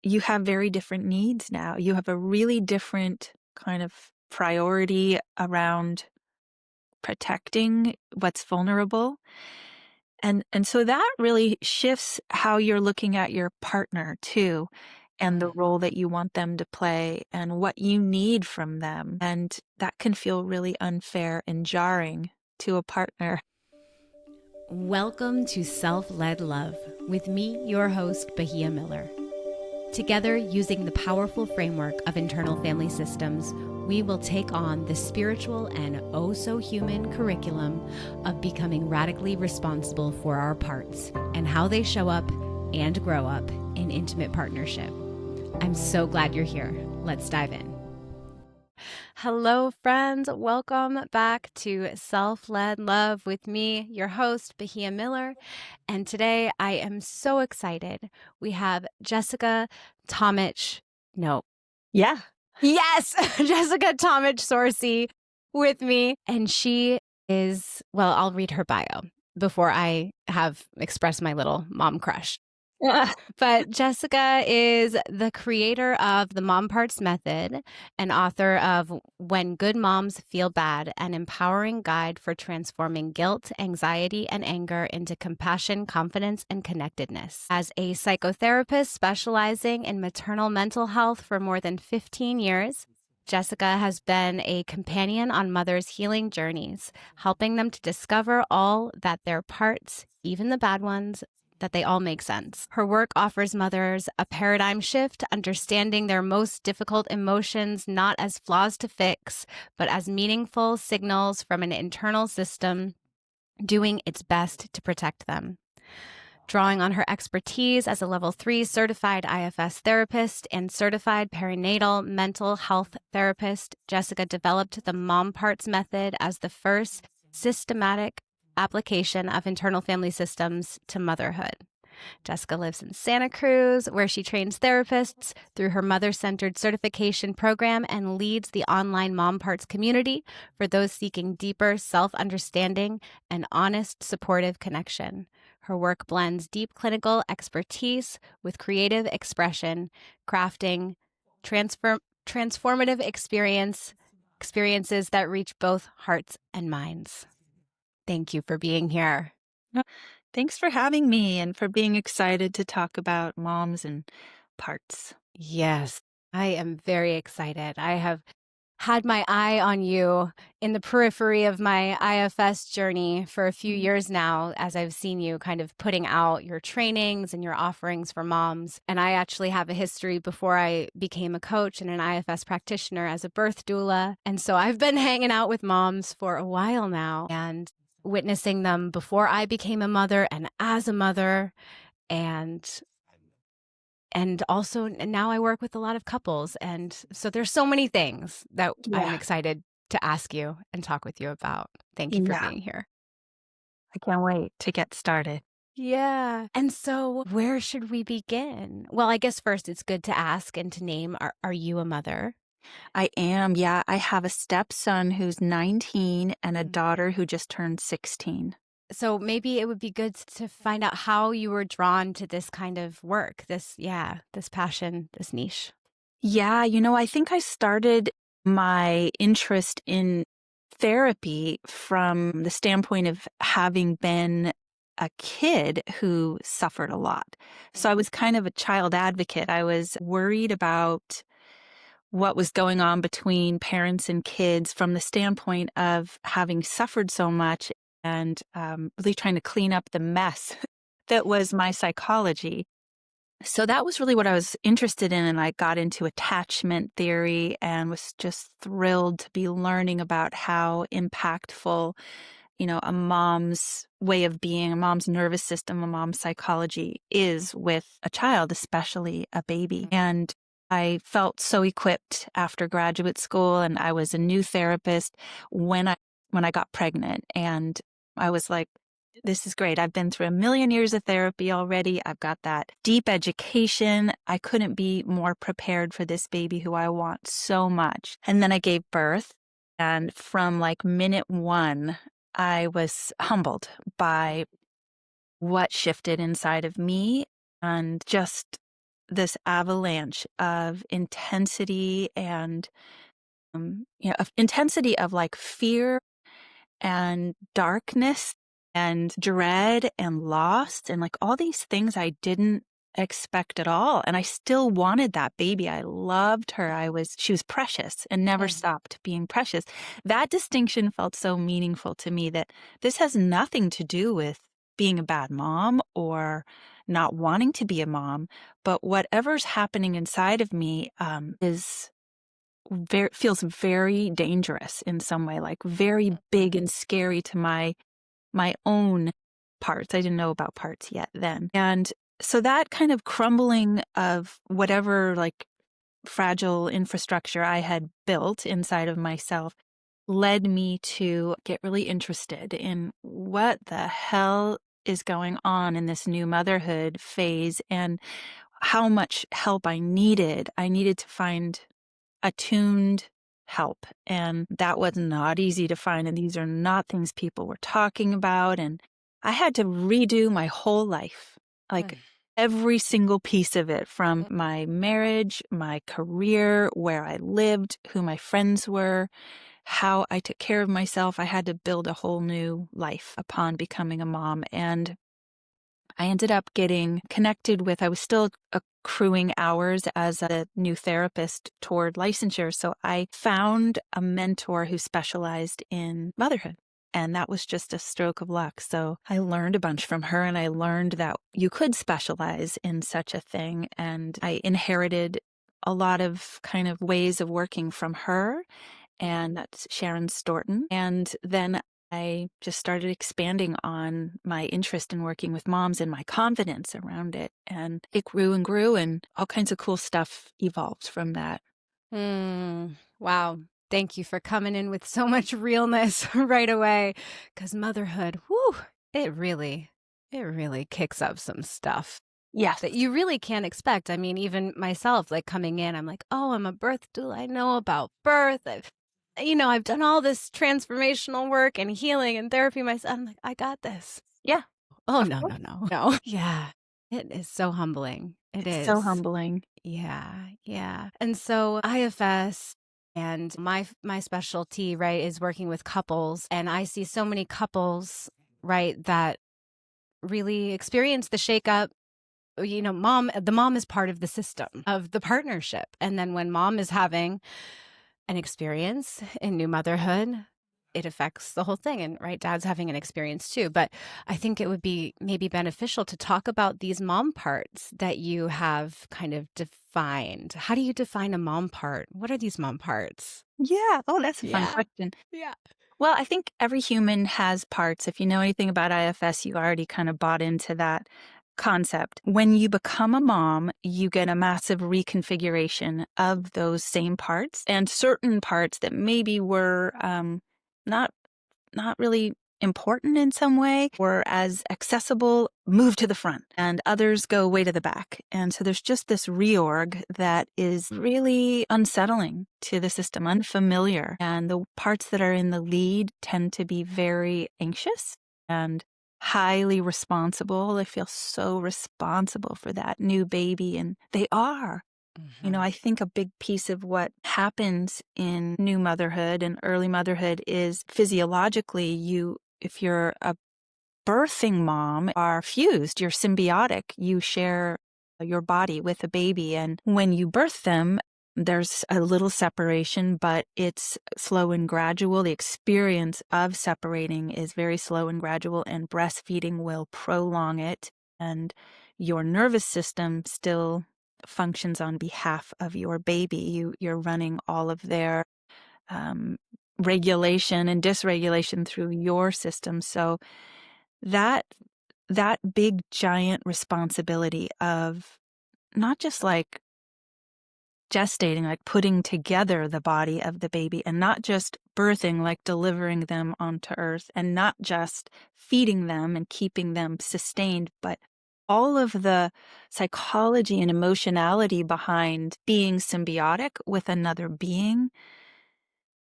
you have very different needs now. You have a really different kind of priority around protecting what's vulnerable. And so that really shifts how you're looking at your partner too, and the role that you want them to play and what you need from them. And that can feel really unfair and jarring to a partner. Welcome to Self-Led Love with me, your host, Bahia Miller. Together, using the powerful framework of internal family systems, we will take on the spiritual and oh-so-human curriculum of becoming radically responsible for our parts and how they show up and grow up in intimate partnership. I'm so glad you're here. Let's dive in. Hello, friends. Welcome back to Self-Led Love with me, your host, Bahia Miller. And today I am so excited. We have Jessica Tomich. No. Yeah. Yes, Jessica Tomich Sorci with me. And she is, well, I'll read her bio before I have expressed my little mom crush. But Jessica is the creator of the Mom Parts Method and author of When Good Moms Feel Bad, an empowering guide for transforming guilt, anxiety, and anger into compassion, confidence, and connectedness. As a psychotherapist specializing in maternal mental health for more than 15 years, Jessica has been a companion on mothers' healing journeys, helping them to discover all that their parts, even the bad ones, that they all make sense. Her work offers mothers a paradigm shift, understanding their most difficult emotions not as flaws to fix, but as meaningful signals from an internal system doing its best to protect them. Drawing on her expertise as a Level 3 certified IFS therapist and certified perinatal mental health therapist, Jessica developed the Mom Parts Method as the first systematic application of internal family systems to motherhood. Jessica lives in Santa Cruz, where she trains therapists through her mother-centered certification program and leads the online Mom Parts community for those seeking deeper self-understanding and honest, supportive connection. Her work blends deep clinical expertise with creative expression, crafting transformative experiences that reach both hearts and minds. Thank you for being here. Thanks for having me and for being excited to talk about moms and parts. Yes, I am very excited. I have had my eye on you in the periphery of my IFS journey for a few years now, as I've seen you kind of putting out your trainings and your offerings for moms. And I actually have a history before I became a coach and an IFS practitioner as a birth doula. And so I've been hanging out with moms for a while now and witnessing them before I became a mother and as a mother. And also now I work with a lot of couples. And so there's so many things that I'm excited to ask you and talk with you about. Thank you for being here. I can't wait to get started. Yeah. And so where should we begin? Well, I guess first it's good to ask and to name, are you a mother? I am. Yeah. I have a stepson who's 19 and a daughter who just turned 16. So maybe it would be good to find out how you were drawn to this kind of work, this passion, this niche. Yeah. I think I started my interest in therapy from the standpoint of having been a kid who suffered a lot. So I was kind of a child advocate. I was worried about what was going on between parents and kids from the standpoint of having suffered so much and really trying to clean up the mess that was my psychology. So that was really what I was interested in. And I got into attachment theory and was just thrilled to be learning about how impactful, a mom's way of being, a mom's nervous system, a mom's psychology is with a child, especially a baby. And I felt so equipped after graduate school, and I was a new therapist when I got pregnant. And I was like, this is great. I've been through a million years of therapy already. I've got that deep education. I couldn't be more prepared for this baby who I want so much. And then I gave birth. And from like minute one, I was humbled by what shifted inside of me and just this avalanche of intensity and, of intensity of like fear and darkness and dread and loss and like all these things I didn't expect at all. And I still wanted that baby. I loved her. She was precious and never Mm. stopped being precious. That distinction felt so meaningful to me that this has nothing to do with being a bad mom or not wanting to be a mom, but whatever's happening inside of me is feels very dangerous in some way, like very big and scary to my own parts. I didn't know about parts yet then. And so that kind of crumbling of whatever like fragile infrastructure I had built inside of myself led me to get really interested in what the hell is going on in this new motherhood phase and how much help I needed. I needed to find attuned help. And that was not easy to find. And these are not things people were talking about. And I had to redo my whole life, like every single piece of it, from my marriage, my career, where I lived, who my friends were, how I took care of myself. I had to build a whole new life upon becoming a mom. And I ended up getting connected with, I was still accruing hours as a new therapist toward licensure. So I found a mentor who specialized in motherhood. And that was just a stroke of luck. So I learned a bunch from her and I learned that you could specialize in such a thing. And I inherited a lot of kind of ways of working from her, and that's Sharon Storton. And then I just started expanding on my interest in working with moms and my confidence around it. And it grew and grew, and all kinds of cool stuff evolved from that. Wow. Thank you for coming in with so much realness right away. Because motherhood, whew, it really kicks up some stuff Yes. that you really can't expect. I mean, even myself, like coming in, I'm like, oh, I'm a birth doula. I know about birth. I've done all this transformational work and healing and therapy myself. I'm like, I got this. Yeah, Oh, of no, course. no, no, no. Yeah. It is so humbling. It It's so is. humbling. Yeah, yeah. And so IFS and my specialty, right, is working with couples, and I see so many couples, right, that really experience the shakeup. The mom is part of the system of the partnership. And then when mom is having an experience in new motherhood, it affects the whole thing. And right, dad's having an experience too. But I think it would be maybe beneficial to talk about these mom parts that you have kind of defined. How do you define a mom part? What are these mom parts? Yeah. Oh, that's a fun Yeah. question. Yeah. Well, I think every human has parts. If you know anything about IFS, you already kind of bought into that concept. When you become a mom, you get a massive reconfiguration of those same parts, and certain parts that maybe were not not really important in some way or as accessible move to the front and others go way to the back. And so there's just this reorg that is really unsettling to the system, unfamiliar. And the parts that are in the lead tend to be very anxious and highly responsible. They feel so responsible for that new baby, and they are. I think a big piece of what happens in new motherhood and early motherhood is physiologically, if you're a birthing mom, are fused, you're symbiotic, you share your body with a baby. And when you birth them, there's a little separation, but it's slow and gradual. The experience of separating is very slow and gradual, and breastfeeding will prolong it. And your nervous system still functions on behalf of your baby. You're running all of their um, regulation and dysregulation through your system. So that that big giant responsibility of not just like gestating, like putting together the body of the baby, and not just birthing, like delivering them onto earth, and not just feeding them and keeping them sustained, but all of the psychology and emotionality behind being symbiotic with another being,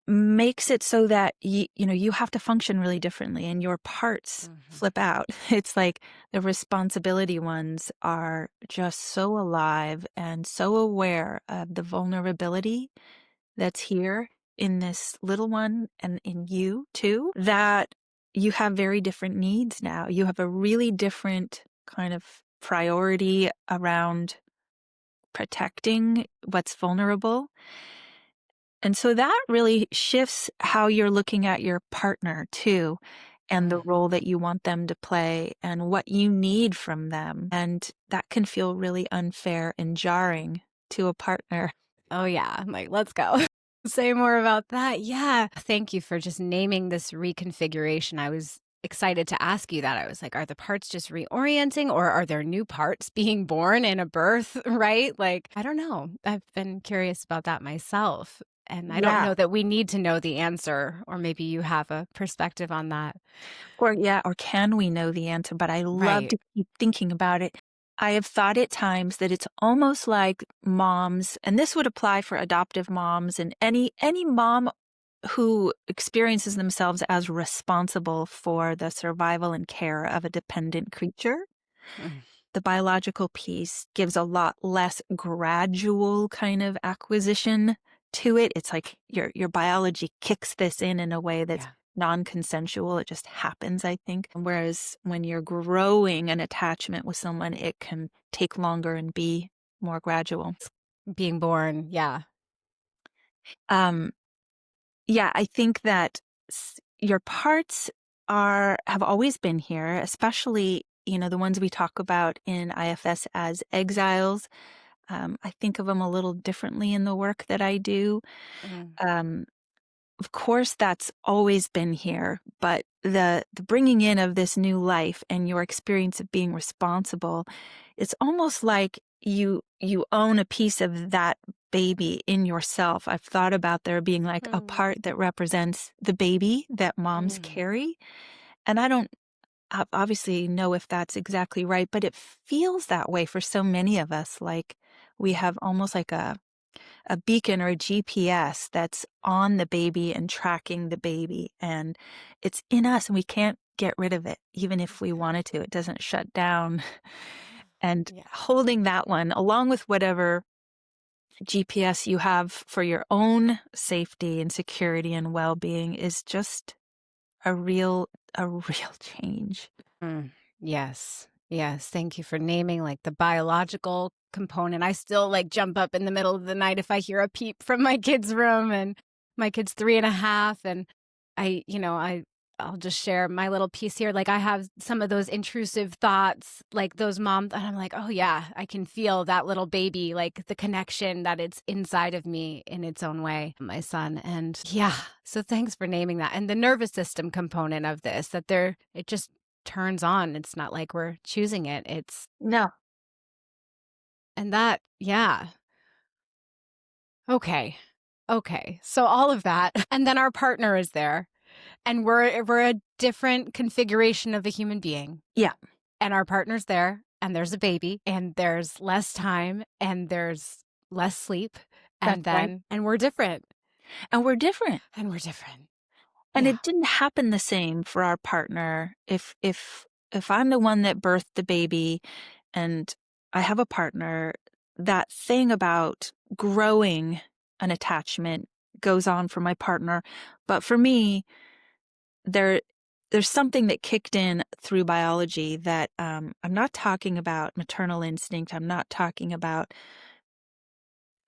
makes it so that you have to function really differently and your parts Mhm. flip out. It's like the responsibility ones are just so alive and so aware of the vulnerability that's here in this little one and in you too, that you have very different needs now. You have a really different kind of priority around protecting what's vulnerable. And so that really shifts how you're looking at your partner too, and the Mm. role that you want them to play and what you need from them. And that can feel really unfair and jarring to a partner. Oh, yeah. I'm like, let's go. Say more about that. Yeah. Thank you for just naming this reconfiguration. I was excited to ask you that. I was like, are the parts just reorienting or are there new parts being born in a birth? Right? Like, I don't know. I've been curious about that myself. And I don't Yeah. know that we need to know the answer, or maybe you have a perspective on that. Or can we know the answer? But I love Right. to keep thinking about it. I have thought at times that it's almost like moms, and this would apply for adoptive moms and any mom who experiences themselves as responsible for the survival and care of a dependent creature. Mm. The biological piece gives a lot less gradual kind of acquisition to it. It's like your biology kicks this in a way that's Yeah. non-consensual. It just happens, I think. Whereas when you're growing an attachment with someone, it can take longer and be more gradual. Being born. Yeah. Um, yeah, I think that your parts have always been here, especially, the ones we talk about in IFS as exiles. I think of them a little differently in the work that I do. Mm. Um, of course, that's always been here, but the bringing in of this new life and your experience of being responsible, it's almost like you own a piece of that baby in yourself. I've thought about there being like a Mm. part that represents the baby that moms Mm. carry, and I don't obviously know if that's exactly right, but it feels that way for so many of us. Like we have almost like a beacon or a GPS that's on the baby and tracking the baby. And it's in us and we can't get rid of it, even if we wanted to. It doesn't shut down. And Yeah. holding that one, along with whatever GPS you have for your own safety and security and well being, is just a real, a real change. Mm. Yes. Yes. Thank you for naming like the biological component. I still like jump up in the middle of the night if I hear a peep from my kid's room, and my kid's 3.5. And I'll just share my little piece here. Like I have some of those intrusive thoughts, like those moms, and I'm like, oh yeah, I can feel that little baby, like the connection that it's inside of me in its own way, my son. And yeah, so thanks for naming that. And the nervous system component of this, that it just turns on. It's not like we're choosing it. No. And that, yeah. Okay. Okay. So all of that. And then our partner is there, and we're a different configuration of a human being. Yeah, And our partner's there, and there's a baby, and there's less time, and there's less sleep, that's right. and we're different. And we're different. And we're different. And Yeah. it didn't happen the same for our partner. If I'm the one that birthed the baby and I have a partner, that thing about growing an attachment goes on for my partner. But for me, there there's something that kicked in through biology that I'm not talking about maternal instinct. I'm not talking about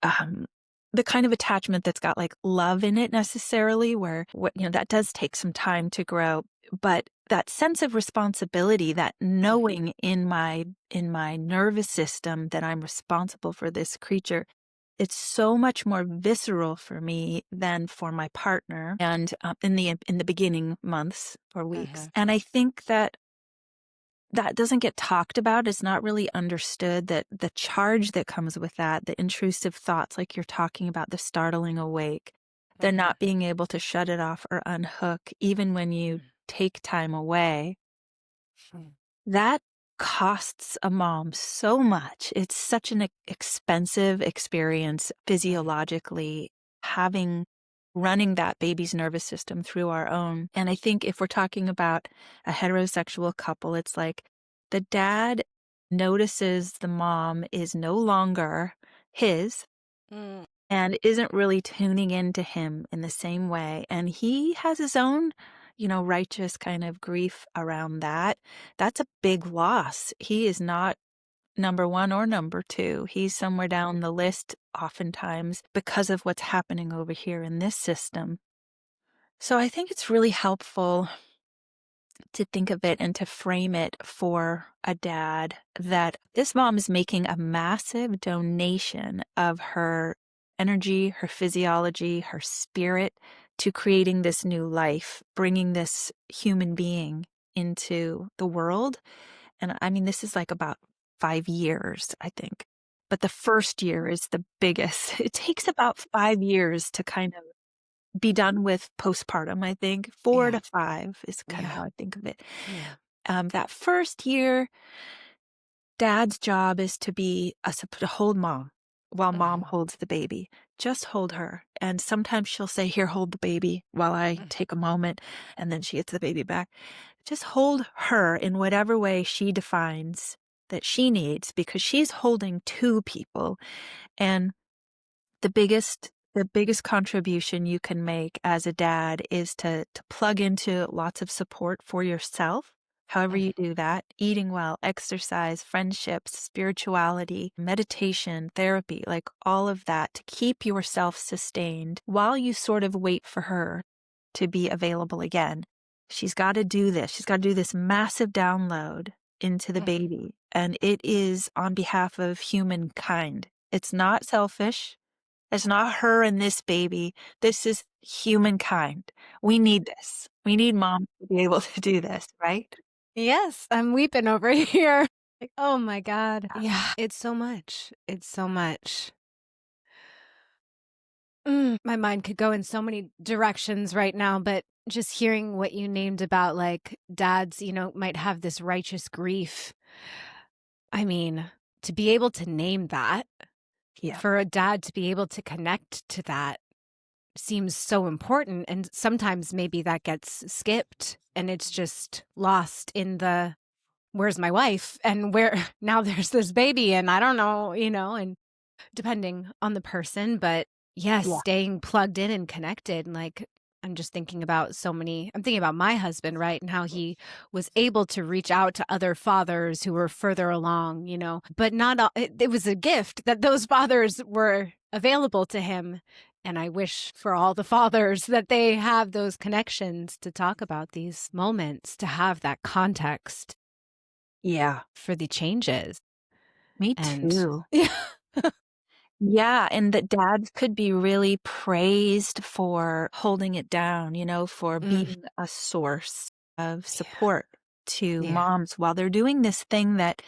um, the kind of attachment that's got like love in it necessarily, where that does take some time to grow, but that sense of responsibility, that knowing in my nervous system that I'm responsible for this creature, it's so much more visceral for me than for my partner, and in the beginning months or weeks. Uh-huh. And I think that doesn't get talked about. It's not really understood, that the charge that comes with that, the intrusive thoughts, like you're talking about, the startling awake, the Uh-huh. not being able to shut it off or unhook, even when you take time away, Mm. that costs a mom so much. It's such an expensive experience Mm. physiologically, having running that baby's nervous system through our own. And I think if we're talking about a heterosexual couple, it's like the dad notices the mom is no longer his Mm. and isn't really tuning into him in the same way. And he has his own, righteous kind of grief around that. That's a big loss. He is not number one or number two. He's somewhere down the list oftentimes because of what's happening over here in this system. So I think it's really helpful to think of it and to frame it for a dad that this mom is making a massive donation of her energy, her physiology, her spirit to creating this new life, bringing this human being into the world. And I mean, this is like about 5 years, I think. But the first year is the biggest. It takes about 5 years to kind of be done with postpartum, I think. 4 Yeah. to 5 is kind of Yeah. how I think of it. Yeah. That first year, dad's job is to be to hold mom while mom Mhm. holds the baby. Just hold her. And sometimes she'll say, "Here, hold the baby," while I Mm. take a moment, and then she gets the baby back. Just hold her in whatever way she defines that she needs, because she's holding two people. And the biggest contribution you can make as a dad is to plug into lots of support for yourself. However Mm. you do that, eating well, exercise, friendships, spirituality, meditation, therapy, like all of that to keep yourself sustained while you sort of wait for her to be available again. She's got to do this. She's got to do this massive download into the Mm. baby. And it is on behalf of humankind. It's not selfish. It's not her and this baby. This is humankind. We need this. We need mom to be able to do this, right? Yes, I'm weeping over here. Like, oh my God. Yeah. Yeah, it's so much. It's so much. My mind could go in so many directions right now, but just hearing what you named about like dads, might have this righteous grief. I mean, to be able to name that, Yeah. for a dad to be able to connect to that seems so important. And sometimes maybe that gets skipped and it's just lost in the where's my wife and where now there's this baby and I don't know, and depending on the person, but yes, Yeah. staying plugged in and connected. Like I'm thinking about my husband, right? And how he was able to reach out to other fathers who were further along, but not all, it was a gift that those fathers were available to him. And I wish for all the fathers that they have those connections to talk about these moments, to have that context Yeah. for the changes. Me And too. yeah. Yeah. And that dads could be really praised for holding it down, for Mm, being a source of yeah. support to Yeah. moms while they're doing this thing that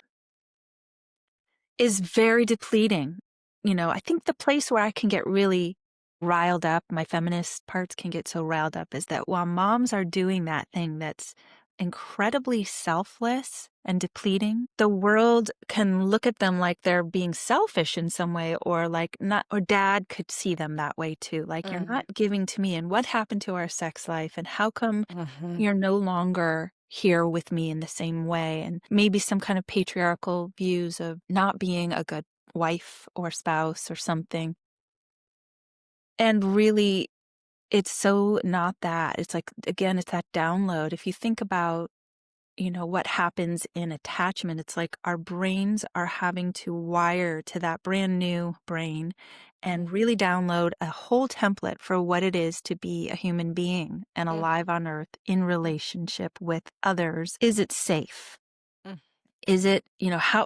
is very depleting. I think the place where I can get really riled up, my feminist parts can get so riled up, is that while moms are doing that thing that's incredibly selfless and depleting, the world can look at them like they're being selfish in some way, or like not, or dad could see them that way too. Like, you're Mm, not giving to me, and what happened to our sex life, and how come mhm, you're no longer here with me in the same way, and maybe some kind of patriarchal views of not being a good wife or spouse or something. And really, it's so not that. It's like, again, it's that download. If you think about, what happens in attachment, it's like our brains are having to wire to that brand new brain mm, and really download a whole template for what it is to be a human being and mm, alive on earth in mm, relationship with others. Is it safe? mm, Is it,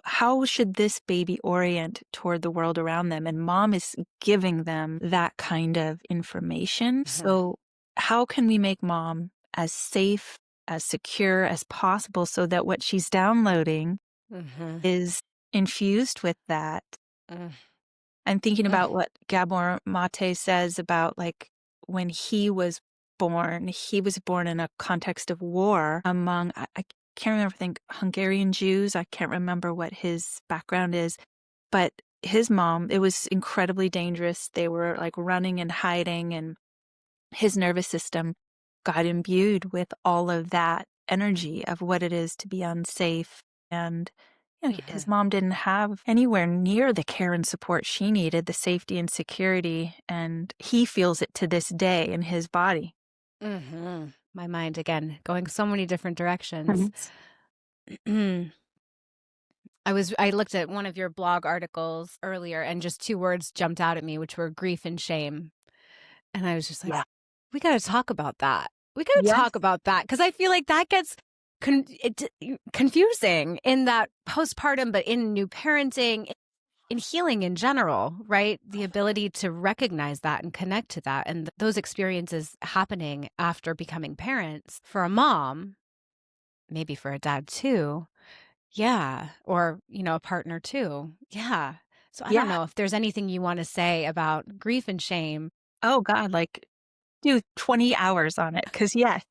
how should this baby orient toward the world around them? And mom is giving them that kind of information. mhm, So how can we make mom as safe, as secure as possible so that what she's downloading mhm, is infused with that? mm, I'm thinking mm, about what Gabor Mate says about, like, when he was born in a context of war among, I can't remember, I think Hungarian Jews. I can't remember what his background is, but his mom, it was incredibly dangerous. They were like running and hiding, and his nervous system got imbued with all of that energy of what it is to be unsafe. And, his Mhm. mom didn't have anywhere near the care and support she needed, the safety and security. And he feels it to this day in his body. Mhm. My mind again going so many different directions. Mhm. I looked at one of your blog articles earlier and just 2 words jumped out at me, which were grief and shame. And I was just like, Yeah. "We gotta talk about that. We gotta Yes. talk about that because I feel like that gets confusing in that postpartum, but in new parenting, in healing in general, right? The ability to recognize that and connect to that and those experiences happening after becoming parents for a mom, maybe for a dad too. Yeah. Or, a partner too. Yeah. So I don't Yeah. know if there's anything you want to say about grief and shame. Oh God, like do 20 hours on it. Cause yes,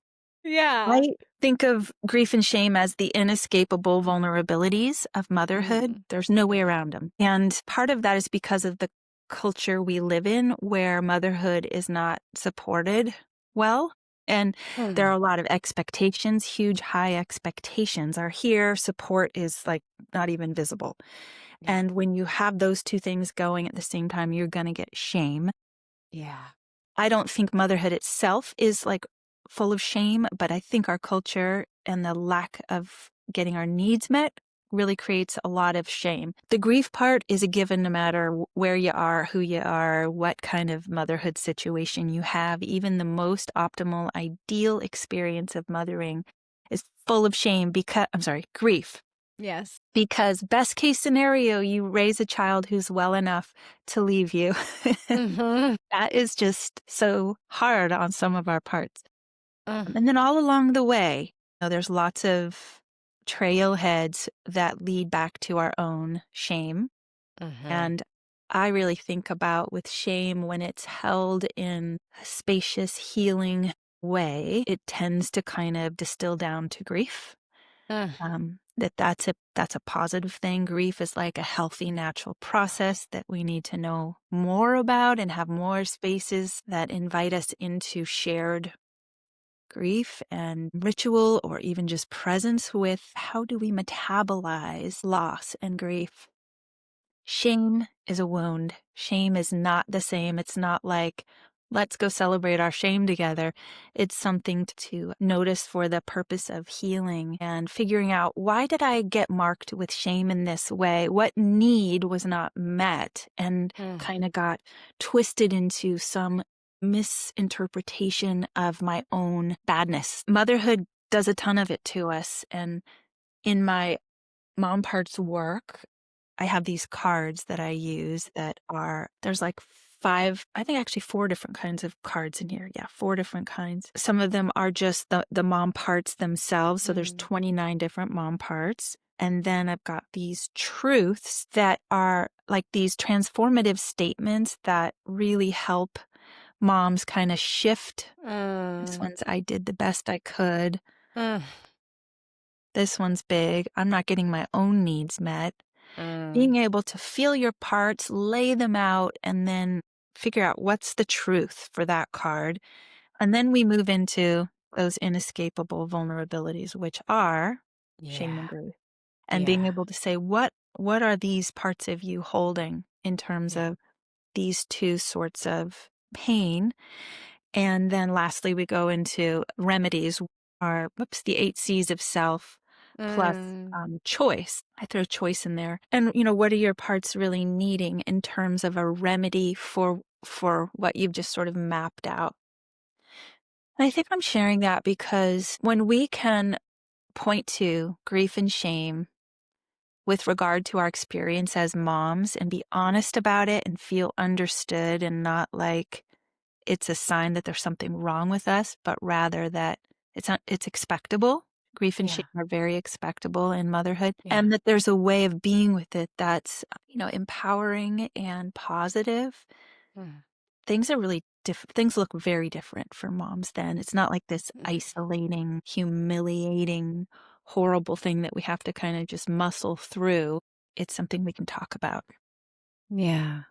Yeah. I think of grief and shame as the inescapable vulnerabilities of motherhood. Mm. There's no way Mhm. around them. And part of that is because of the culture we live in where motherhood is not supported well. And there are Mm. a lot of expectations, huge, high expectations are here. Support is like not even visible. Yeah. And when you have those two things going at the same time, you're going to get shame. Yeah. I don't think motherhood itself is like full of shame, but I think our culture and the lack of getting our needs met really creates a lot of shame. The grief part is a given no matter where you are, who you are, what kind of motherhood situation you have. Even the most optimal, ideal experience of mothering is full of shame because, I'm sorry, grief. Yes. Because best case scenario, you raise a child who's well enough to leave you. Mhm. That is just so hard on some of our parts. Mm. And then all along the way, there's lots of trailheads that lead back to our own shame. Mhm. And I really think about with shame when it's held in a spacious, healing way, it tends to kind of distill down to grief. Mm. That's a positive thing. Grief is like a healthy, natural process that we need to know more about and have more spaces that invite us into shared grief and ritual or even just presence with how do we metabolize loss and grief. Shame is a wound. Shame is not the same. It's not like, let's go celebrate our shame together. It's something to notice for the purpose of healing and figuring out why did I get marked with shame in this way? What need was not met and Mm. kind of got twisted into some misinterpretation of my own badness. Motherhood does a ton of it to us. And in my mom parts work, I have these cards that I use that there's like 5, I think actually 4 different kinds of cards in here. Yeah, 4 different kinds. Some of them are just the mom parts themselves. So there's Mm. 29 different mom parts. And then I've got these truths that are like these transformative statements that really help moms kind of shift. This Mm. one's I did the best I could. Mm. This one's big. I'm not getting my own needs met. Mm. Being able to feel your parts, lay them out, and then figure out what's the truth for that card. And then we move into those inescapable vulnerabilities, which are shame and Yeah. grief. And being Yeah. able to say, what are these parts of you holding in terms Yeah. of these two sorts of pain? And then lastly, we go into remedies are, the 8 C's of self plus Mm. choice. I throw choice in there. And, what are your parts really needing in terms of a remedy for what you've just sort of mapped out? And I think I'm sharing that because when we can point to grief and shame with regard to our experience as moms and be honest about it and feel understood and not like it's a sign that there's something wrong with us, but rather that it's expectable. Grief and shame Yeah. are very expectable in motherhood, Yeah. and that there's a way of being with it that's, empowering and positive. Mm. Things look very different for moms then. It's not like this Mm. isolating, humiliating, horrible thing that we have to kind of just muscle through. It's something we can talk about. Yeah.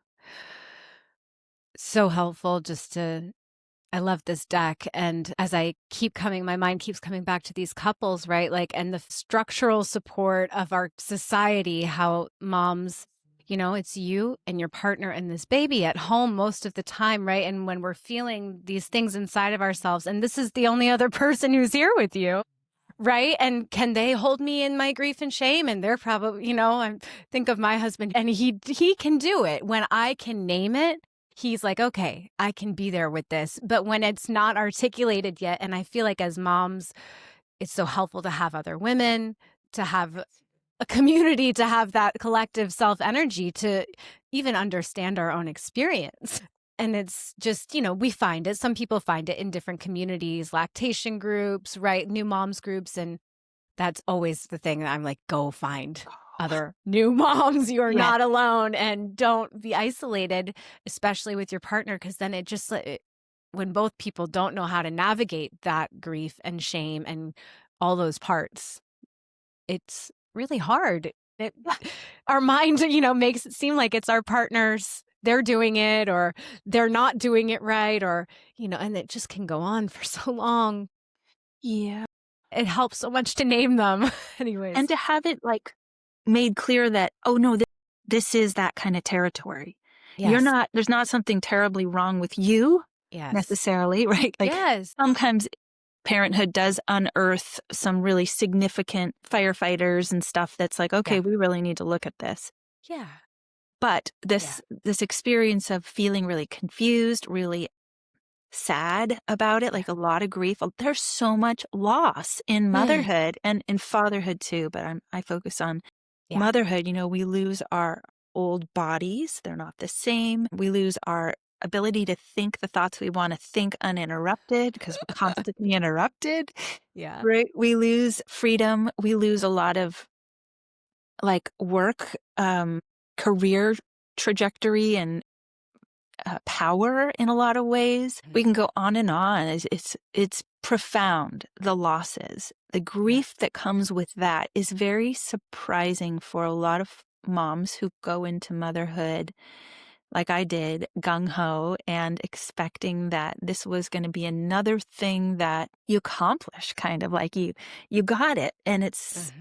So helpful just to I love this deck. And as my mind keeps coming back to these couples, right? Like, and the structural support of our society, how moms, it's you and your partner and this baby at home most of the time, right? And when we're feeling these things inside of ourselves, and this is the only other person who's here with you, right? And can they hold me in my grief and shame? And they're probably, I think of my husband, and he can do it. When I can name it, he's like, okay, I can be there with this. But when it's not articulated yet, and I feel like as moms, it's so helpful to have other women, to have a community, to have that collective self energy to even understand our own experience. And it's just, we find it. Some people find it in different communities, lactation groups, right? New moms groups. And that's always the thing that I'm like, go find other new moms. You're Yeah. not alone, and don't be isolated, especially with your partner. Cause then when both people don't know how to navigate that grief and shame and all those parts, it's really hard. Our mind, makes it seem like it's our partners. They're doing it, or they're not doing it right, or, and it just can go on for so long. Yeah. It helps so much to name them. Anyways. And to have it like made clear that, oh no, this is that kind of territory. Yes. There's not something terribly wrong with you Yes. necessarily, right? Like Yes. sometimes parenthood does unearth some really significant firefighters and stuff that's like, okay, we really need to look at this. Yeah. But this experience of feeling really confused, really sad about it, like a lot of grief. There's so much loss in motherhood and in fatherhood too, but I focus on motherhood. We lose our old bodies. They're not the same. We lose our ability to think the thoughts we want to think uninterrupted because we're constantly interrupted. Yeah. Right? We lose freedom. We lose a lot of like work, career trajectory and power in a lot of ways. We can go on and on. It's profound, the losses. The grief that comes with that is very surprising for a lot of moms who go into motherhood like I did, gung-ho, and expecting that this was going to be another thing that you accomplish, kind of like you got it. And it's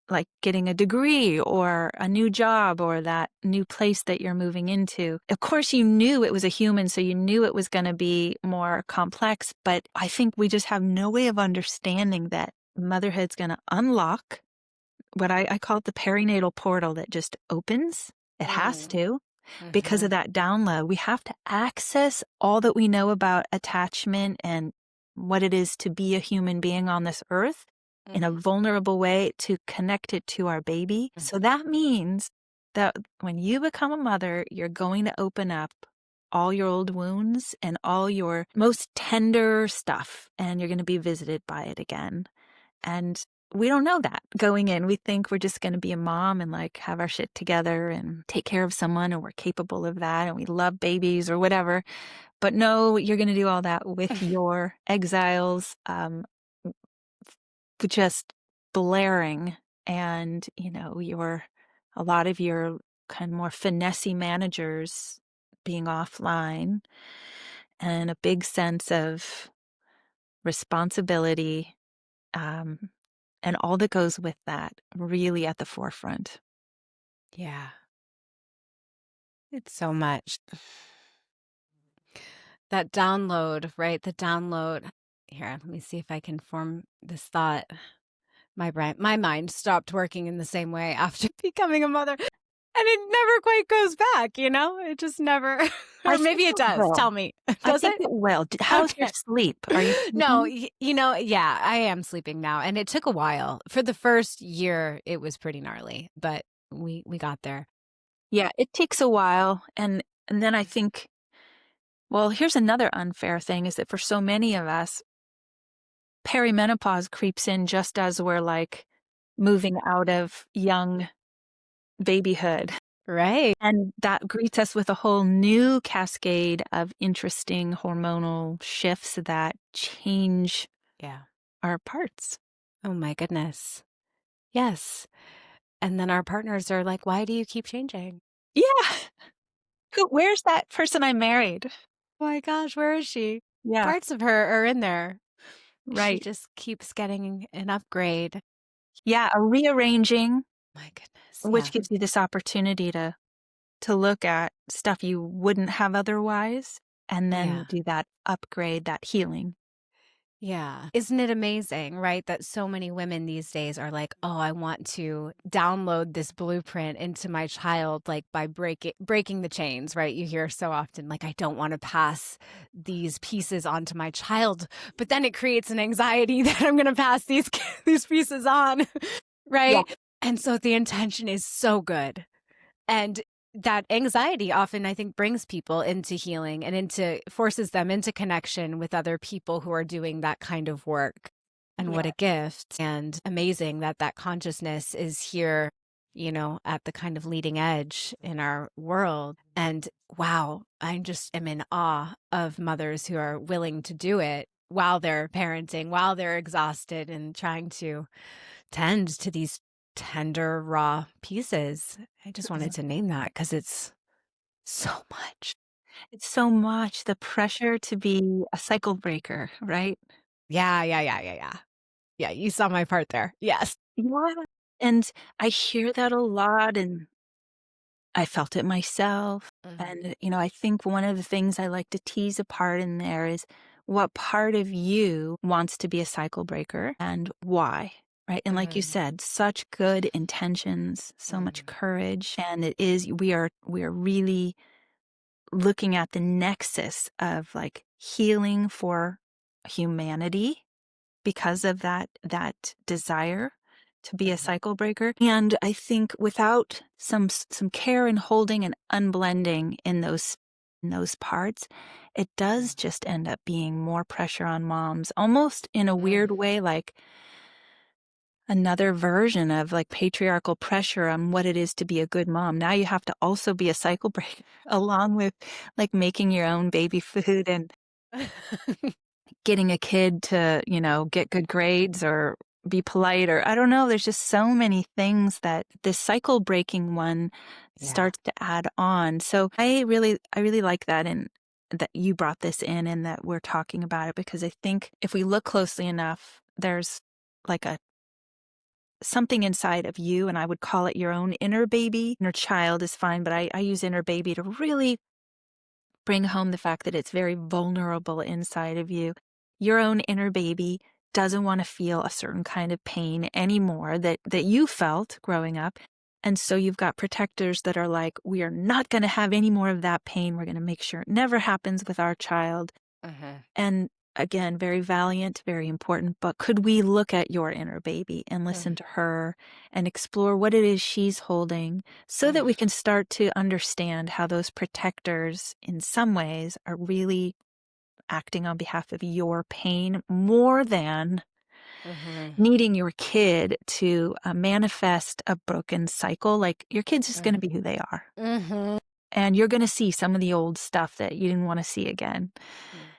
like getting a degree or a new job or that new place that you're moving into. Of course, you knew it was a human, so you knew it was going to be more complex. But I think we just have no way of understanding that motherhood's going to unlock what I call it the perinatal portal that just opens. It has to. Because of that download, we have to access all that we know about attachment and what it is to be a human being on this earth in a vulnerable way to connect it to our baby. So that means that when you become a mother, you're going to open up all your old wounds and all your most tender stuff, and you're going to be visited by it again. And we don't know that going in. We think we're just going to be a mom and like have our shit together and take care of someone, and we're capable of that, and we love babies or whatever. But no, you're going to do all that with your exiles, just blaring, and a lot of your kind of more finessey managers being offline, and a big sense of responsibility. And all that goes with that really at the forefront. Yeah. It's so much. That download, right? The download. Here, let me see if I can form this thought. My mind stopped working in the same way after becoming a mother. And it never quite goes back, It just never, or maybe it does. Tell me. I think it will. How's your sleep? Are you sleeping? No, yeah, I am sleeping now. And it took a while. For the first year, it was pretty gnarly, but we got there. Yeah, it takes a while. And then I think, well, here's another unfair thing is that for so many of us, perimenopause creeps in just as we're like moving out of young babyhood. Right. And that greets us with a whole new cascade of interesting hormonal shifts that change our parts. Oh my goodness. Yes. And then our partners are like, why do you keep changing? Yeah. Where's that person I married? Oh my gosh, where is she? Yeah, parts of her are in there. She right. just keeps getting an upgrade. Yeah, a rearranging, My goodness. which Yeah. gives you this opportunity to look at stuff you wouldn't have otherwise, and then Yeah. do that upgrade, that healing. Yeah. Isn't it amazing, right? That so many women these days are like, oh, I want to download this blueprint into my child, like by breaking the chains, right? You hear so often, like, I don't want to pass these pieces onto my child, but then it creates an anxiety that I'm going to pass these these pieces on, Yeah. right? And so the intention is so good. And that anxiety often, I think, brings people into healing and into forces them into connection with other people who are doing that kind of work. And what Yeah. a gift and amazing that that consciousness is here, at the kind of leading edge in our world. And wow, I just am in awe of mothers who are willing to do it while they're parenting, while they're exhausted and trying to tend to these tender, raw pieces. I just wanted to name that because it's so much. It's so much the pressure to be a cycle breaker, right? Yeah, yeah, yeah, yeah, yeah. Yeah, you saw my part there. Yes. Yeah. And I hear that a lot, and I felt it myself. Mhm, And, I think one of the things I like to tease apart in there is what part of you wants to be a cycle breaker and why. Right. And like you mhm, said, such good intentions, so much mhm, courage. And it is, we are really looking at the nexus of like healing for humanity because of that desire to be a mhm, cycle breaker. And I think without some care and holding and unblending in those parts, it does just end up being more pressure on moms, almost in a mhm, weird way, like another version of like patriarchal pressure on what it is to be a good mom. Now you have to also be a cycle breaker along with like making your own baby food and mhm. getting a kid to, get good grades or be polite, or I don't know, there's just so many things that this cycle breaking one Yeah. starts to add on. So I really like that, and that you brought this in and that we're talking about it, because I think if we look closely enough, there's like a something inside of you, and I would call it your own inner baby. Inner child is fine, but I use inner baby to really bring home the fact that it's very vulnerable inside of you. Your own inner baby doesn't want to feel a certain kind of pain anymore that you felt growing up. And so you've got protectors that are like, we are not going to have any more of that pain. We're going to make sure it never happens with our child. Mhm, And again, very valiant, very important. But could we look at your inner baby and listen mhm, to her and explore what it is she's holding, so that we can start to understand how those protectors, in some ways, are really acting on behalf of your pain more than mhm, needing your kid to manifest a broken cycle. Like your kid's just going to mhm, be who they are. mhm. And you're going to see some of the old stuff that you didn't want to see again. Mm.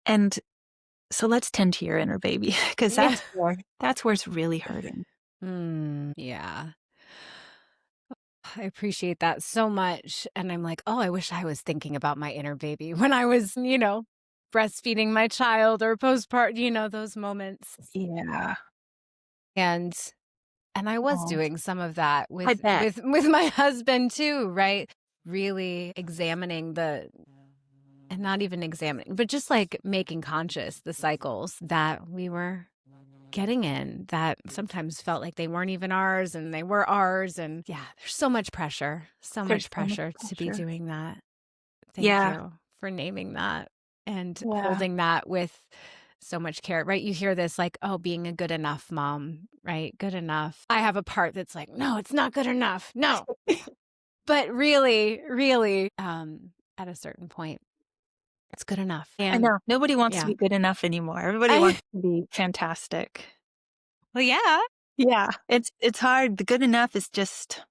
And so let's tend to your inner baby, because Yeah. that's where it's really hurting. Yeah. I appreciate that so much. And I'm like, oh, I wish I was thinking about my inner baby when I was, breastfeeding my child or postpartum, those moments. Yeah. And I was Oh, doing some of that I with bet. with my husband too, right? Really examining and not even examining, but just like making conscious the cycles that we were getting in that sometimes felt like they weren't even ours and they were ours. And yeah, there's so There's much so much pressure to be pressure. doing that. Thank Yeah. you for naming that and Yeah. holding that with so much care, right? You hear this like, oh, being a good enough mom, right? Good enough. I have a part that's like, no, it's not good enough. No. But really, really, at a certain point, it's good enough. I And know. Nobody wants to yeah. be good enough anymore. Everybody I, wants to be fantastic. well, yeah. Yeah. It's hard. The good enough is just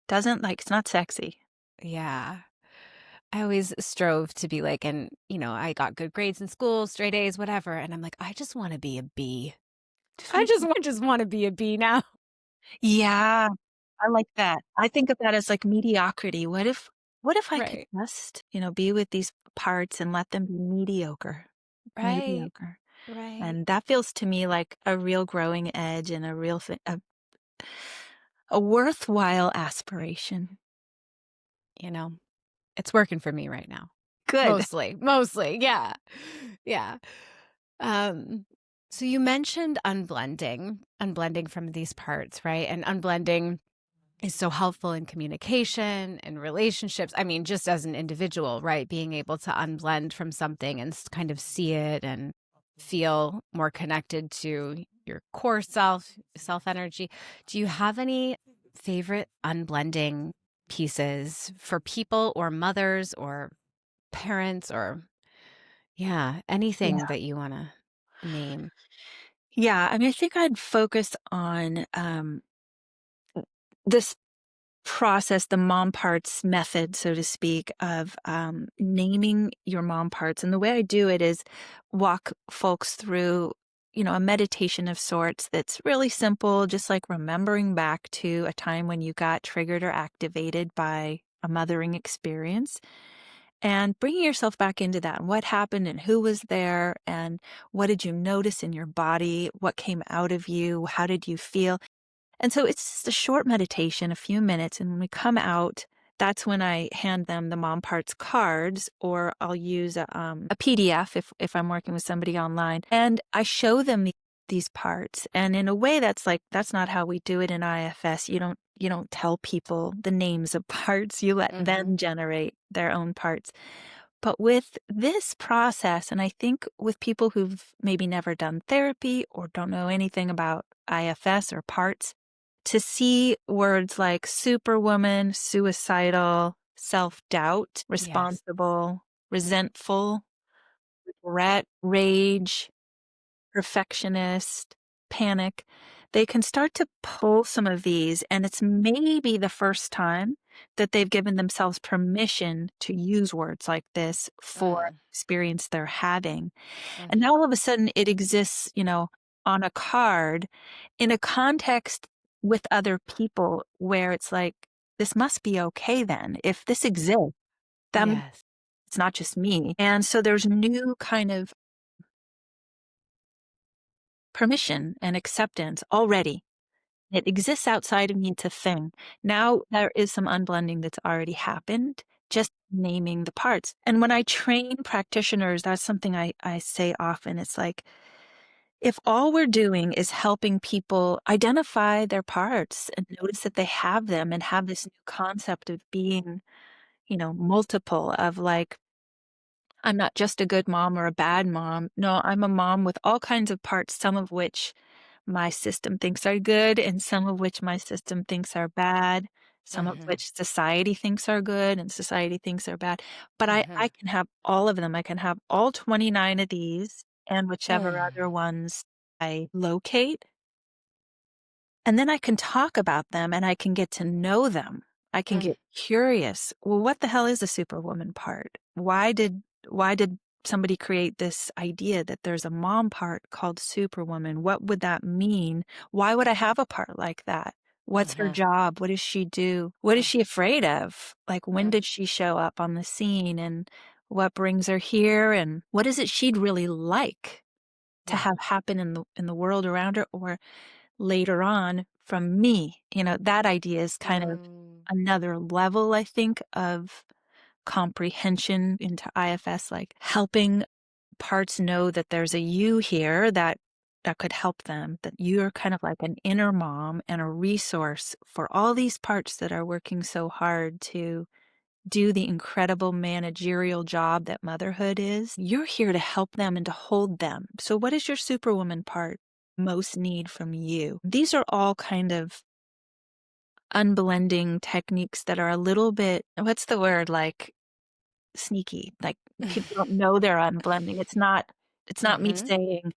doesn't like it's not sexy. Yeah. I always strove to be like, and, I got good grades in school, straight A's, whatever. And I'm like, I just want to be a B. Just I wanna just, just want to be a B now. Yeah. I like that. I think of that as like mediocrity. What if I could Right. just, be with these parts and let them be mediocre, Right. mediocre? Right. And that feels to me like a real growing edge and a worthwhile aspiration. You know, it's working for me right now. Good. Mostly. Yeah. Yeah. Um, so you mentioned unblending from these parts, right? And unblending is so helpful in communication and relationships. I mean, just as an individual, right? Being able to unblend from something and kind of see it and feel more connected to your core self energy. Do you have any favorite unblending pieces for people or mothers or parents or, yeah, anything Yeah. that you want to name? Yeah. I mean, I think I'd focus on this process, the mom parts method, so to speak, of naming your mom parts. And the way I do it is walk folks through, a meditation of sorts that's really simple, just like remembering back to a time when you got triggered or activated by a mothering experience and bringing yourself back into that and what happened and who was there and what did you notice in your body, what came out of you, how did you feel. And so it's just a short meditation, a few minutes. And when we come out, that's when I hand them the mom parts cards, or I'll use a PDF if I'm working with somebody online. And I show them these parts. And in a way, that's not how we do it in IFS. You don't tell people the names of parts. You let Mm-hmm. them generate their own parts. But with this process, and I think with people who've maybe never done therapy or don't know anything about IFS or parts, to see words like superwoman, suicidal, self doubt, Yes. responsible, resentful, regret, rage, perfectionist, panic, they can start to pull some of these. And it's maybe the first time that they've given themselves permission to use words like this for Mm. experience they're having. And Mm-hmm. now all of a sudden it exists, on a card in a context with other people where it's like, this must be okay then. If this exists, then Yes. it's not just me. And so there's new kind of permission and acceptance already. It exists outside of me to thing. Now there is some unblending that's already happened, just naming the parts. And when I train practitioners, that's something I say often. It's like, if all we're doing is helping people identify their parts and notice that they have them and have this new concept of being, multiple of like, I'm not just a good mom or a bad mom. No, I'm a mom with all kinds of parts, some of which my system thinks are good and some of which my system thinks are bad, some of Mm-hmm. which society thinks are good and society thinks are bad. But I Mm-hmm. can have all of them. I can have all 29 of these and whichever Mm. other ones I locate. And then I can talk about them and I can get to know them. I can Mm. get curious. Well, what the hell is a superwoman part? Why did somebody create this idea that there's a mom part called superwoman? What would that mean? Why would I have a part like that? What's her Mhm. job? What does she do? What is Mm. she afraid of? Like, when Mm. did she show up on the scene and what brings her here? And what is it she'd really like to Yeah. have happen in the world around her? Or later on from me. That idea is kind of Mm. another level, I think, of comprehension into IFS, like helping parts know that there's a you here that could help them, that you're kind of like an inner mom and a resource for all these parts that are working so hard to do the incredible managerial job that motherhood is. You're here to help them and to hold them. So what does your superwoman part most need from you? These are all kind of unblending techniques that are a little bit, what's the word, like sneaky. Like people don't know they're unblending. It's not me Mhm. saying,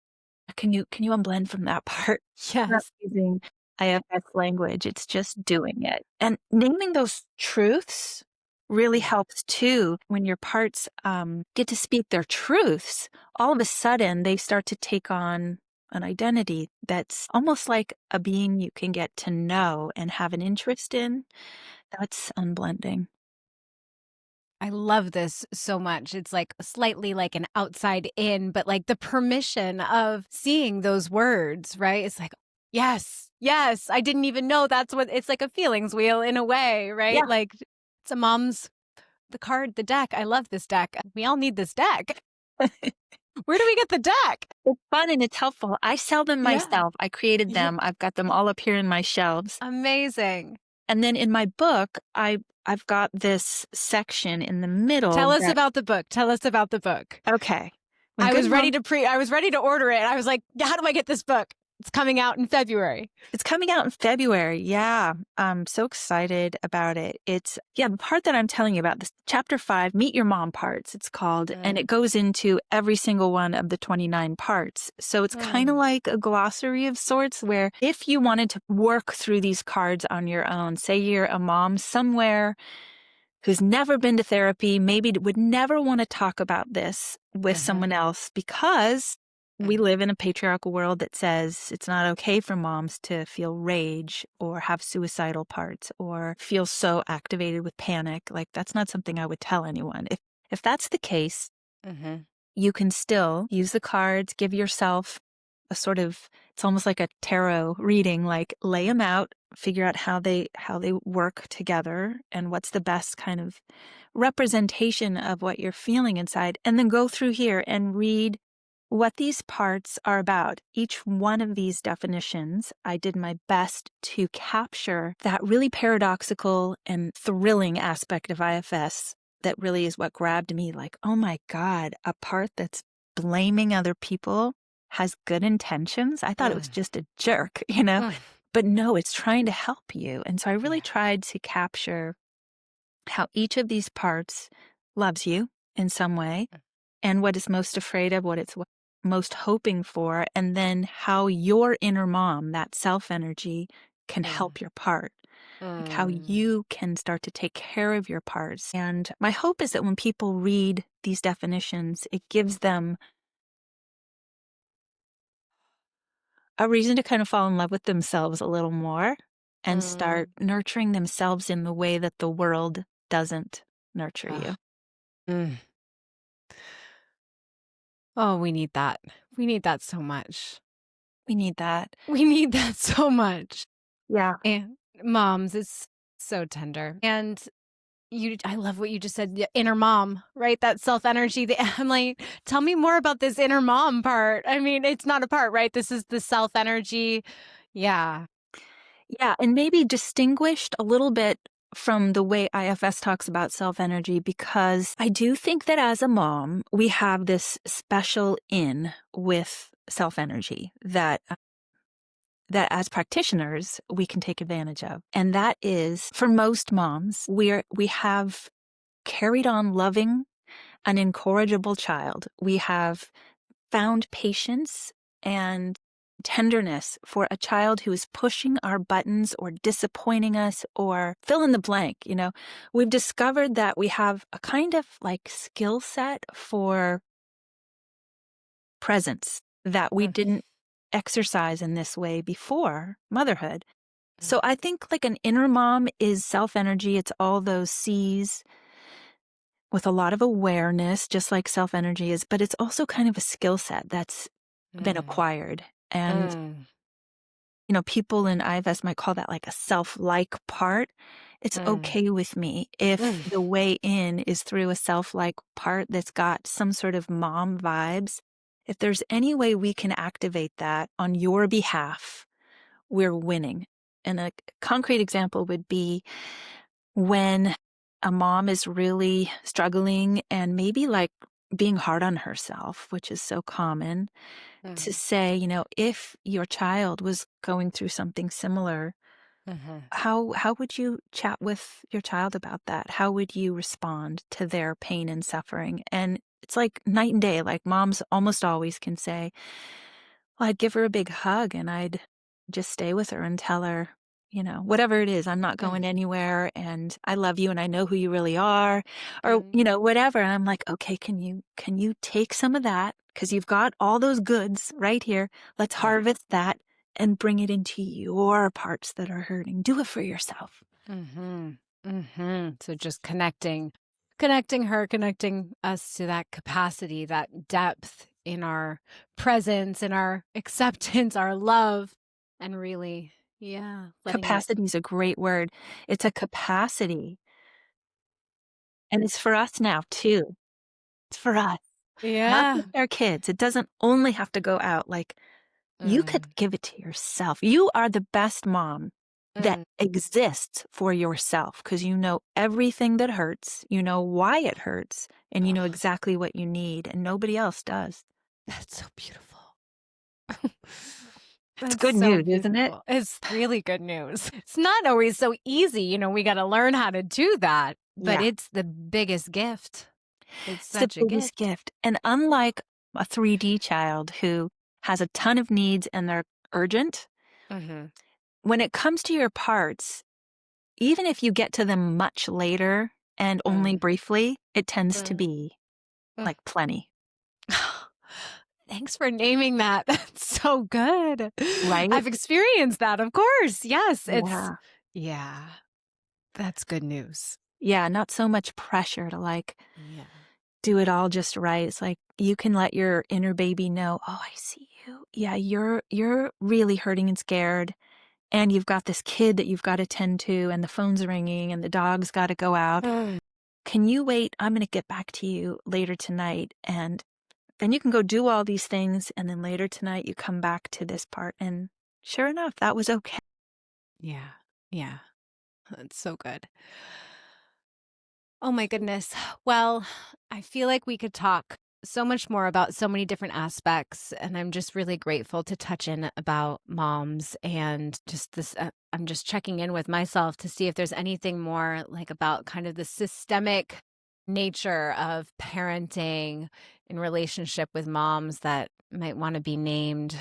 can you unblend from that part? I'm not Yes. using IFS language. It's just doing it. And naming those truths really Yeah. helps too. When your parts get to speak their truths, all of a sudden they start to take on an identity that's almost like a being you can get to know and have an interest in. That's unblending. I love this so much. It's like slightly like an outside in, but like the permission of seeing those words, right? It's like, yes, yes. I didn't even know that's what it's like, a feelings wheel in a way, right? Yeah. Like it's a mom's, the card, the deck. I love this deck. We all need this deck. Where do we get the deck? It's fun and it's helpful. I sell them Yeah. myself. I created Yeah. them. I've got them all up here in my shelves. Amazing. And then in my book, I've got this section in the Tell middle us that about the book. Tell us about the book. okay. When I good was ready mom to I was ready to order it. I was like, how do I get this book? It's coming out in February. It's coming out in February. Yeah. I'm so excited about it. The part that I'm telling you about, this chapter 5, Meet Your Mom parts, it's called, and it goes into every single one of the 29 parts. So it's kind of like a glossary of sorts where if you wanted to work through these cards on your own, say you're a mom somewhere who's never been to therapy, maybe would never want to talk about this with someone else because we live in a patriarchal world that says it's not okay for moms to feel rage or have suicidal parts or feel so activated with panic. Like, that's not something I would tell anyone. If that's the case, you can still use the cards, give yourself a sort of, it's almost like a tarot reading, like lay them out, figure out how they work together and what's the best kind of representation of what you're feeling inside, and then go through here and read what these parts are about. Each one of these definitions, I did my best to capture that really paradoxical and thrilling aspect of IFS that really is what grabbed me, like, oh my God, a part that's blaming other people has good intentions. I thought it was just a jerk, but no, it's trying to help you. And so I really tried to capture how each of these parts loves you in some way and what it's most afraid of, what it's most hoping for, and then how your inner mom, that self energy, can help your part. Like how you can start to take care of your parts. And my hope is that when people read these definitions, it gives them a reason to kind of fall in love with themselves a little more and start nurturing themselves in the way that the world doesn't nurture you. Mm. Oh, we need that. We need that so much. We need that. We need that so much. Yeah. And moms, it's so tender. And I love what you just said, the inner mom, right? That self energy. I'm like, tell me more about this inner mom part. I mean, it's not a part, right? This is the self energy. Yeah. Yeah. And maybe distinguished a little bit from the way IFS talks about self energy, because I do think that as a mom, we have this special in with self energy that as practitioners, we can take advantage of. And that is, for most moms, we have carried on loving an incorrigible child. We have found patience and tenderness for a child who is pushing our buttons or disappointing us or fill in the blank. We've discovered that we have a kind of like skill set for presence that we didn't exercise in this way before motherhood. So I think like an inner mom is self energy. It's all those C's with a lot of awareness, just like self energy is, but it's also kind of a skill set that's been acquired. And, people in IFS might call that like a self-like part. It's okay with me if the way in is through a self-like part that's got some sort of mom vibes. If there's any way we can activate that on your behalf, we're winning. And a concrete example would be when a mom is really struggling and maybe like being hard on herself, which is so common, to say, if your child was going through something similar, how would you chat with your child about that? How would you respond to their pain and suffering? And it's like night and day. Like moms almost always can say, well, I'd give her a big hug and I'd just stay with her and tell her, whatever it is, I'm not going anywhere and I love you and I know who you really are, or, whatever. And I'm like, okay, can you take some of that? Because you've got all those goods right here. Let's harvest that and bring it into your parts that are hurting. Do it for yourself. So just connecting connecting us to that capacity, that depth in our presence, in our acceptance, our love, and really, yeah, letting it. Capacity is a great word. It's a capacity, and it's for us now too. It's for us, not Yeah. just our kids. It doesn't only have to go out, like, you could Mm, give it to yourself. You are the best mom that mm. exists for yourself because you know everything that hurts, you know why it hurts, and you know Oh, exactly what you need, and nobody else does. that's so beautiful. It's That's good so news, isn't it? beautiful. It's really good news. It's not always so easy. We got to learn how to do that, but Yeah. it's the biggest gift. It's It's the such a biggest gift. gift, and unlike a 3D child who has a ton of needs and they're urgent, Hmm. when it comes to your parts, even if you get to them much later and only Mm, briefly, it tends to mm, be, mm. like, plenty, Thanks for naming that. That's so good. right? I've experienced that, of course. Yes, Yeah. yeah, that's good news. Yeah, not so much pressure to, like, Yeah. do it all just right. It's like, you can let your inner baby know, "Oh, I see you. Yeah, you're really hurting and scared, and you've got this kid that you've gotta tend to, and the phone's ringing, and the dog's gotta go out. Mm. Can you wait? I'm gonna get back to you later tonight, and then you can go do all these things, and then later tonight, you come back to this part." And sure enough, that was okay. Yeah, yeah, that's so good. Oh my goodness. Well, I feel like we could talk so much more about so many different aspects. And I'm just really grateful to touch in about moms and just this. I'm just checking in with myself to see if there's anything more like about kind of the systemic nature of parenting in relationship with moms that might want to be named.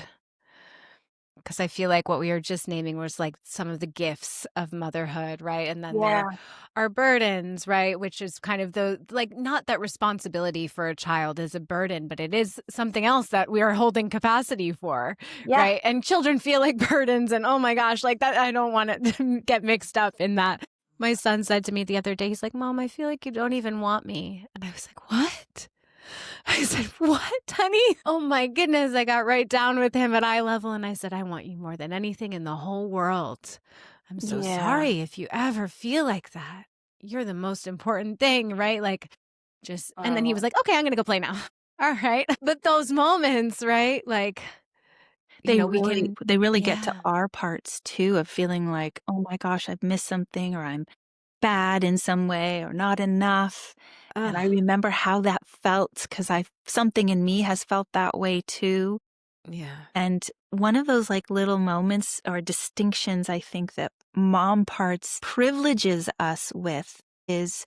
Because I feel like what we were just naming was like some of the gifts of motherhood, right? And then there Yeah, are burdens, right? Which is kind of the like, not that responsibility for a child is a burden, but it is something else that we are holding capacity for, yeah, right? And children feel like burdens. And oh my gosh, like that, I don't want to get mixed up in that. My son said to me the other day, he's like, Mom, I feel like you don't even want me. And I was like, What? I said, What, honey? Oh my goodness. I got right down with him at eye level and I said, I want you more than anything in the whole world. I'm so yeah. sorry if you ever feel like that. You're the most important thing, right? Like, just, and then he was Oh. like, Okay, I'm going to go play now. All right. But those moments, right? Like, we can, They really get to yeah. our parts too of feeling like, "Oh my gosh, I've missed something," or "I'm bad in some way," or "not enough." And I Ugh, remember how that felt because I something in me has felt that way too. yeah. And one of those, like, little moments or distinctions I think that mom parts privileges us with is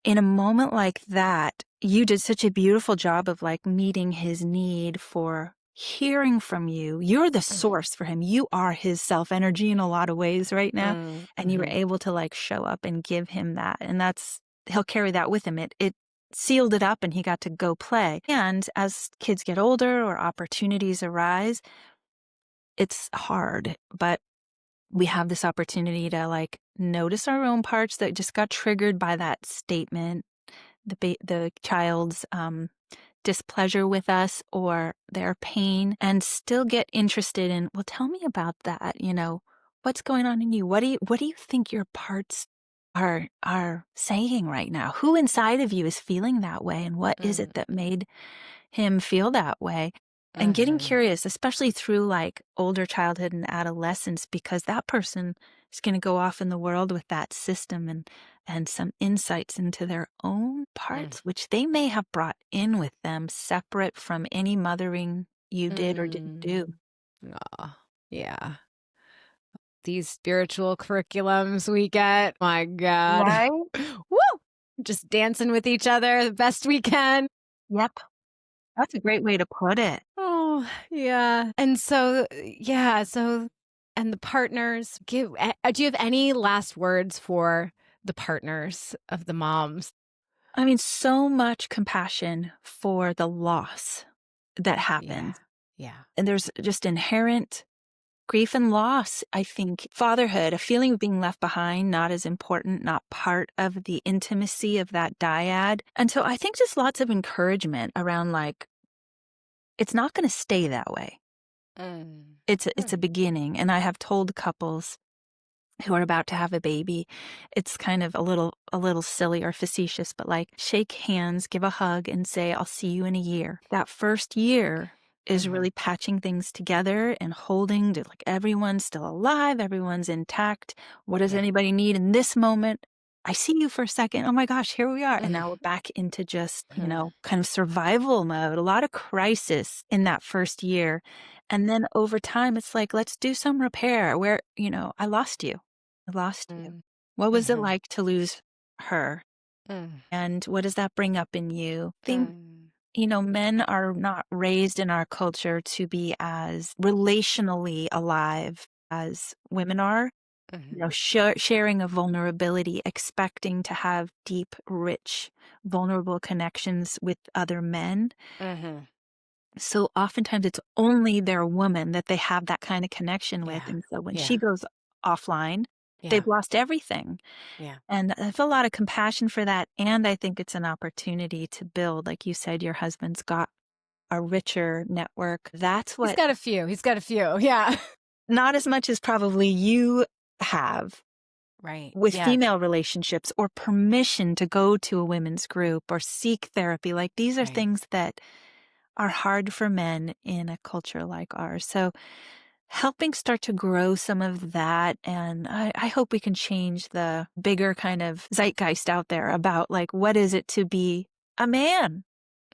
in a moment like that, you did such a beautiful job of, like, meeting his need for hearing from you. You're the Mm, source for him. You are his self-energy in a lot of ways right now, and you were mm-hmm. able to, like, show up and give him that, and that's he'll carry that with him. It sealed it up, and he got to go play. And as kids get older or opportunities arise, it's hard, but we have this opportunity to, like, notice our own parts that just got triggered by that statement, the child's, displeasure with us or their pain, and still get interested in, "Well, tell me about that," "What's going on in you? What do you think your parts are saying right now? Who inside of you is feeling that way, and what is it that made him feel that way?" And getting Mm-hmm. curious, especially through, like, older childhood and adolescence, because that person is gonna go off in the world with that system and some insights into their own parts, which they may have brought in with them separate from any mothering you did or didn't do. Mm. Aw, yeah. These spiritual curriculums we get, my God. Right? Woo! Just dancing with each other the best we can. Yep. That's a great way to put it. Oh, yeah. And so, yeah, so and the partners do you have any last words for the partners of the moms? I mean, so much compassion for the loss that Yeah. happens, Yeah. and there's just inherent Grief and loss, I think, fatherhood, a feeling of being left behind, not as important, not part of the intimacy of that dyad. And so I think just lots of encouragement around like, it's not going to stay that way. Mm. It's a Mm. beginning. And I have told couples who are about to have a baby, it's kind of a little silly or facetious, but like shake hands, give a hug, and say, I'll see you in a year. That first year is Mhm. really patching things together and holding to like everyone's still alive, everyone's intact. What does Yeah. anybody need in this moment? I see you for a second. Oh my gosh, here we are. And Mhm. now we're back into just, Mhm. kind of survival mode, a lot of crisis in that first year. And then over time, it's like, let's do some repair where, I lost you. I lost you. Mm. What was it Mhm. like to lose her? Mm. And what does that bring up in you? I think, Mm. men are not raised in our culture to be as relationally alive as women are. Mhm. Sharing a vulnerability, expecting to have deep, rich, vulnerable connections with other men. Mhm. So oftentimes it's only their woman that they have that kind of connection with. Yeah. And so when she Yeah. goes offline, Yeah. they've lost everything. Yeah. And I feel a lot of compassion for that, and I think it's an opportunity to build, like you said, your husband's got a richer network. That's He's what got a few. He's got a few. Yeah. not as much as probably you have Right. with Yeah. female relationships or permission to go to a women's group or seek therapy. Like, these are Right. things that are hard for men in a culture like ours. So helping start to grow some of that. And I hope we can change the bigger kind of zeitgeist out there about like, what is it to be a man?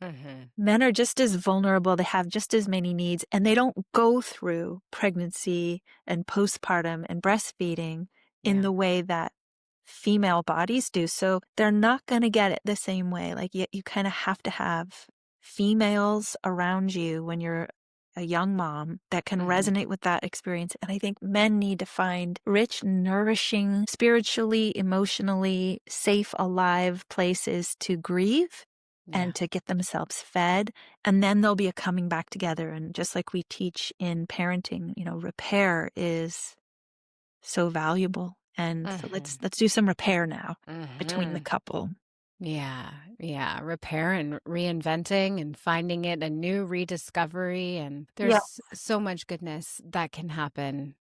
Mhm. Men are just as vulnerable. They have just as many needs, and they don't go through pregnancy and postpartum and breastfeeding in Yeah. the way that female bodies do. So they're not going to get it the same way. Like, you kind of have to have females around you when you're a young mom that can Mhm. resonate with that experience. And I think men need to find rich, nourishing, spiritually, emotionally safe, alive places to grieve Yeah. and to get themselves fed. And then there'll be a coming back together. And just like we teach in parenting, repair is so valuable. And so let's Mhm. let's do some repair now between the Mhm. couple. Yeah. Yeah. Repair and reinventing and finding it a new rediscovery. And Yeah. there's so much goodness that can happen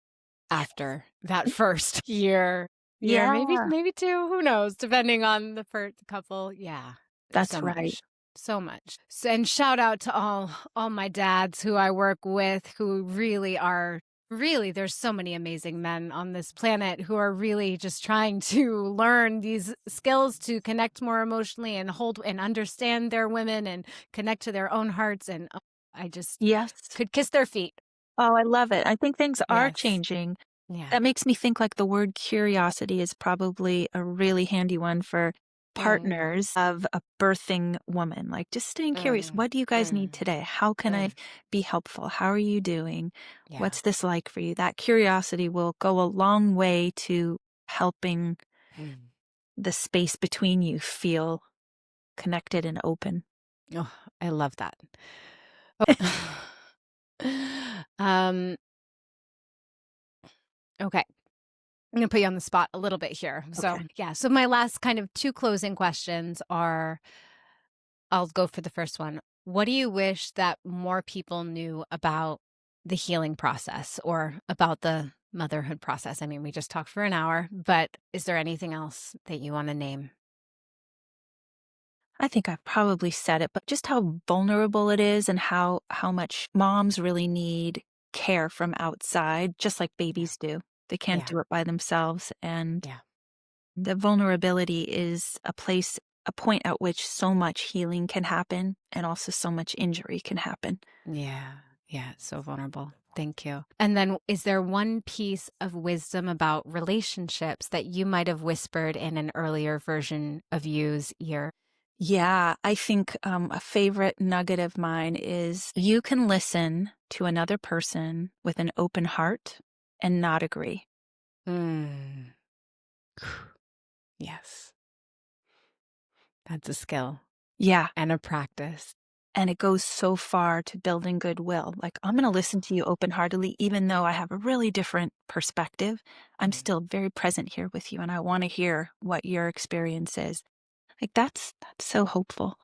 after that first year, maybe, Yeah, maybe two, who knows, depending on the first couple. Yeah. that's So right. much. So much. And shout out to all my dads who I work with who really are there's so many amazing men on this planet who are really just trying to learn these skills to connect more emotionally and hold and understand their women and connect to their own hearts and I just Yes. could kiss their feet. Oh, I love it. I think things are Yes. changing. Yeah. That makes me think like the word curiosity is probably a really handy one for Mm, partners of a birthing woman. Like, just staying curious. mm, What do you guys need mm, today? How can I mm. be helpful? How are you doing? Yeah. What's this like for you? That curiosity will go a long way to helping Mm. the space between you feel connected and open. Oh, I love that. um, okay. I'm gonna put you on the spot a little bit here. So Okay. yeah. So my last kind of two closing questions are I'll go for the first one. What do you wish that more people knew about the healing process or about the motherhood process? I mean, we just talked for an hour, but is there anything else that you want to name? I think I've probably said it, but just how vulnerable it is and how much moms really need care from outside, just like Yeah. babies do. They can't Yeah. do it by themselves. And Yeah. the vulnerability is a point at which so much healing can happen and also so much injury can happen. Yeah. Yeah. So vulnerable. Thank you. And then is there one piece of wisdom about relationships that you might have whispered in an earlier version of you's ear? Yeah, I think a favorite nugget of mine is you can listen to another person with an open heart and not agree. Mm. Yes. That's a skill Yeah. and a practice. And it goes so far to building goodwill. Like, I'm going to listen to you open-heartedly, even though I have a really different perspective. I'm Mm. still very present here with you, and I want to hear what your experience is. Like, that's so hopeful.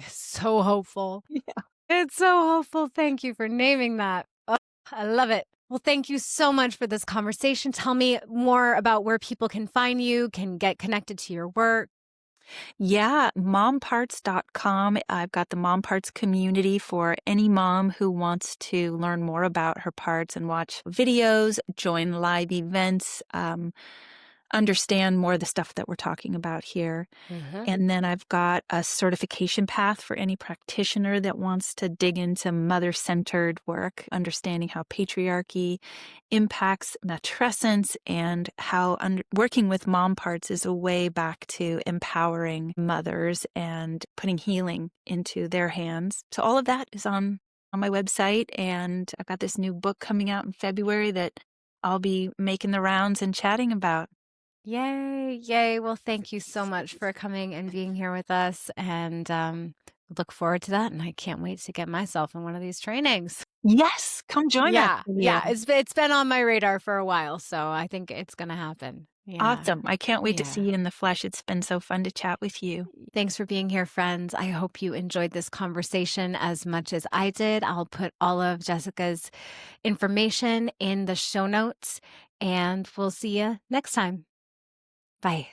So hopeful. Yeah. It's so hopeful. Thank you for naming that. Oh, I love it. Well, thank you so much for this conversation. Tell me more about where people can find you, can get connected to your work. Yeah, momparts.com. I've got the Mom Parts community for any mom who wants to learn more about her parts and watch videos, join live events, understand more of the stuff that we're talking about here. Mhm. And then I've got a certification path for any practitioner that wants to dig into mother-centered work, understanding how patriarchy impacts matrescence and how working with mom parts is a way back to empowering mothers and putting healing into their hands. So all of that is on my website, and I've got this new book coming out in February that I'll be making the rounds and chatting about. Yay. Yay. Well, thank you so much for coming and being here with us. And look forward to that. And I can't wait to get myself in one of these trainings. Yes, come join us, Yeah. Leah. Yeah. It's been on my radar for a while. So I think it's going to happen. Yeah. Awesome. I can't wait to see Yeah. you in the flesh. It's been so fun to chat with you. Thanks for being here, friends. I hope you enjoyed this conversation as much as I did. I'll put all of Jessica's information in the show notes, and we'll see you next time. Bye.